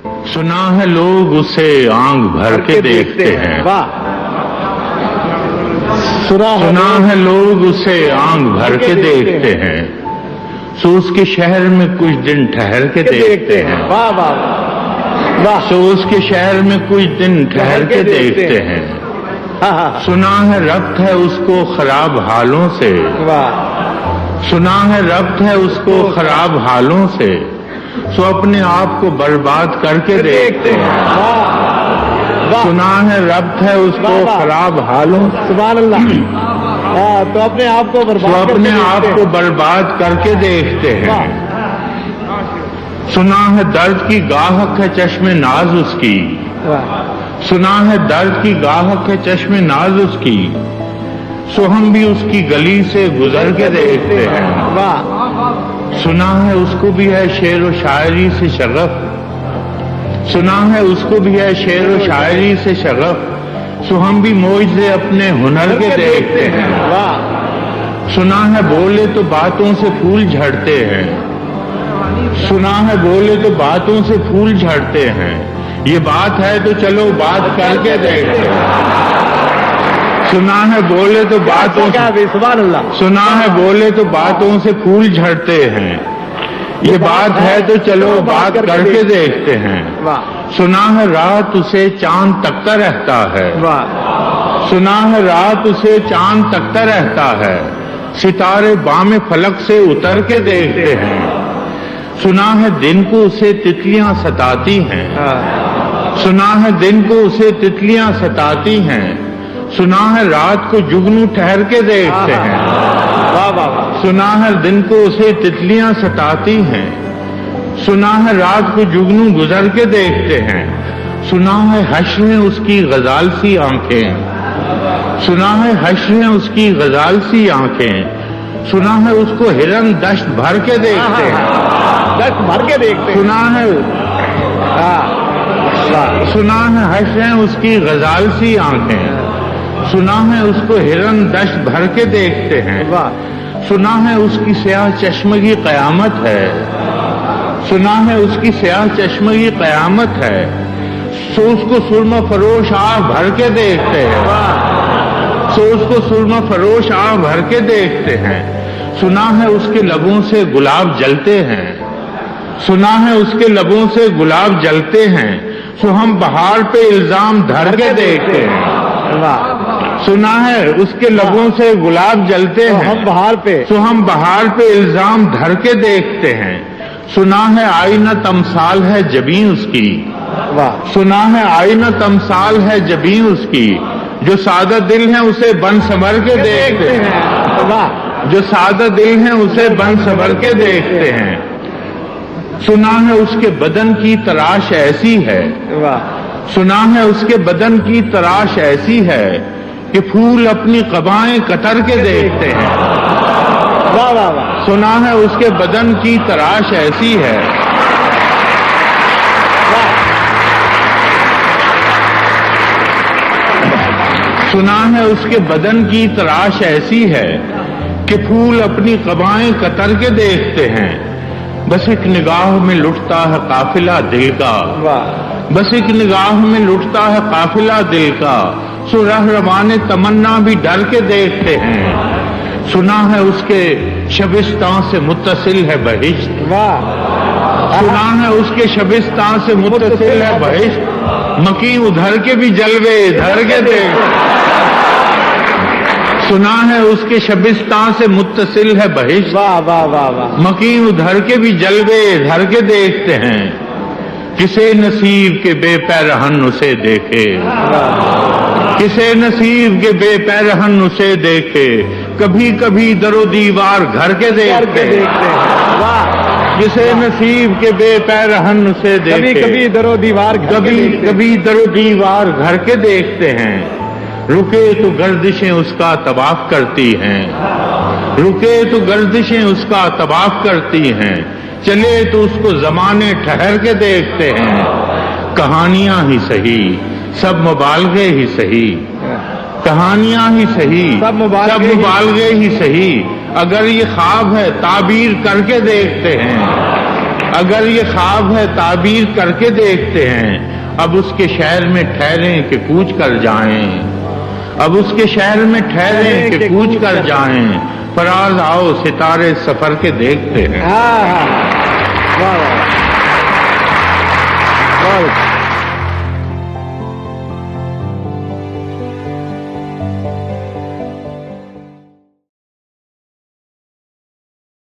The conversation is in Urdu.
سنا ہے لوگ اسے آنکھ بھر کے دیکھتے ہیں، سنا ہے لوگ اسے آنکھ بھر کے دیکھتے ہیں، سو اس کے شہر میں کچھ دن ٹھہر کے دیکھتے ہیں، سو اس کے شہر میں کچھ دن ٹھہر کے دیکھتے ہیں، سنا ہے ربط ہے اس کو خراب حالوں سے، سنا ہے ربط ہے اس کو خراب حالوں سے، سو اپنے آپ کو برباد کر کے دیکھتے ہیں، سنا ہے ربط ہے اس کو خراب حالوں، سبحان اللہ، تو اپنے آپ کو سو اپنے آپ کو برباد کر کے دیکھتے ہیں، سنا ہے درد کی گاہک ہے چشم ناز اس کی، سنا ہے درد کی گاہک ہے چشم ناز اس کی، سو ہم بھی اس کی گلی سے گزر کے دیکھتے ہیں، سنا ہے اس کو بھی ہے شعر و شاعری سے شغف، سنا ہے اس کو بھی ہے شعر و شاعری سے شغف، سو ہم بھی معجزے اپنے ہنر کے دیکھتے ہیں، سنا ہے بولے تو باتوں سے پھول جھڑتے ہیں، سنا ہے بولے تو باتوں سے پھول جھڑتے ہیں، یہ بات ہے تو چلو بات کر کے دیکھتے ہیں، سنا ہے بولے تو باتوں سے، سبحان اللہ، سنا ہے بولے تو باتوں سے پھول جھڑتے ہیں، یہ بات ہے تو چلو بات کر کے دیکھتے ہیں، سنا ہے رات اسے چاند تکتا رہتا ہے، سنا ہے رات اسے چاند تکتا رہتا ہے، ستارے بام فلک سے اتر کے دیکھتے ہیں، سنا ہے دن کو اسے تتلیاں ستاتی ہیں، سنا ہے دن کو اسے تتلیاں ستاتی ہیں، سنا ہے رات کو جگنو ٹھہر کے دیکھتے ہیں، سنا ہے دن کو اسے تتلیاں ستاتی ہیں، سنا ہے رات کو جگنو گزر کے دیکھتے ہیں، سنا ہے حشر ہیں اس کی غزال سی آنکھیں، سنا ہے حشر ہیں اس کی غزال سی آنکھیں، سنا ہے اس کو ہرن دشت بھر کے دیکھتے ہیں، دشت بھر کے دیکھتے ہیں، سنا ہے حشر ہیں اس کی غزال سی آنکھیں، سنا ہے اس کو ہرن دشت بھر کے دیکھتے ہیں، سنا ہے اس کی سیاہ چشمگی قیامت ہے، سنا ہے اس کی سیاہ چشمگی قیامت ہے، سو اس کو سرمہ فروش آہ بھر کے دیکھتے ہیں، سو اس کو سرمہ فروش آہ بھر کے دیکھتے ہیں، سنا ہے اس کے لبوں سے گلاب جلتے ہیں، سنا ہے اس کے لبوں سے گلاب جلتے ہیں، سو ہم بہار پہ الزام دھر کے دیکھتے ہیں، سنا ہے اس کے لبوں سے گلاب جلتے ہیں، ہم بہار پہ، سو ہم بہار پہ الزام دھر کے دیکھتے ہیں، سنا ہے آئینہ تمثال ہے جبیں اس کی، سنا ہے آئینہ تمثال ہے جبیں اس کی، جو سادہ دل ہیں اسے بن سنور کے دیکھتے ہیں، جو سادہ دل ہیں اسے بن سنور کے دیکھتے ہیں، سنا ہے اس کے بدن کی تراش ایسی ہے، سنا ہے اس کے بدن کی تراش ایسی ہے کہ پھول اپنی قبائیں کتر کے دیکھتے ہیں، سنا ہے اس کے بدن کی تراش ایسی ہے، سنا ہے اس کے بدن کی تراش ایسی ہے کہ پھول اپنی قبائیں کتر کے دیکھتے ہیں، بس ایک نگاہ میں لٹتا ہے قافلہ دل کا، بس ایک نگاہ میں لٹتا ہے قافلہ دل کا، سو رہروان تمنا بھی ڈر کے دیکھتے ہیں، سنا ہے اس کے شبستان سے متصل ہے بہشت، سنا ہے اس کے شبستان سے متصل ہے بہشت، مکیں ادھر کے بھی جلوے ادھر کے دیکھتے ہیں، سنا ہے اس کے شبستان سے متصل ہے بہشت، مکیں ادھر کے بھی جلوے ادھر کے دیکھتے ہیں، کسے نصیب کے بے پیرہن اسے دیکھے، کسے نصیب کے بے پیرہن اسے دیکھے، کبھی کبھی در و دیوار گھر کے دیکھتے ہیں، کسے نصیب کے بے پیرہن اسے دیکھے، کبھی در و دیوار، کبھی در و دیوار گھر کے دیکھتے ہیں، رکے تو گردشیں اس کا طواف کرتی ہیں، رکے تو گردشیں اس کا طواف کرتی ہیں، چلے تو اس کو زمانے ٹھہر کے دیکھتے ہیں، کہانیاں ہی سہی سب مبالغے ہی سہی، کہانیاں ہی سہی سب مبالغے ہی سہی، اگر یہ خواب ہے تعبیر کر کے دیکھتے ہیں، اگر یہ خواب ہے تعبیر کر کے دیکھتے ہیں، اب اس کے شہر میں ٹھہریں کہ کوچ کر جائیں، اب اس کے شہر میں ٹھہریں کہ کوچ کر جائیں، فراز آؤ ستارے سفر کے دیکھتے ہیں۔ ہاں ہاں واہ واہ واہ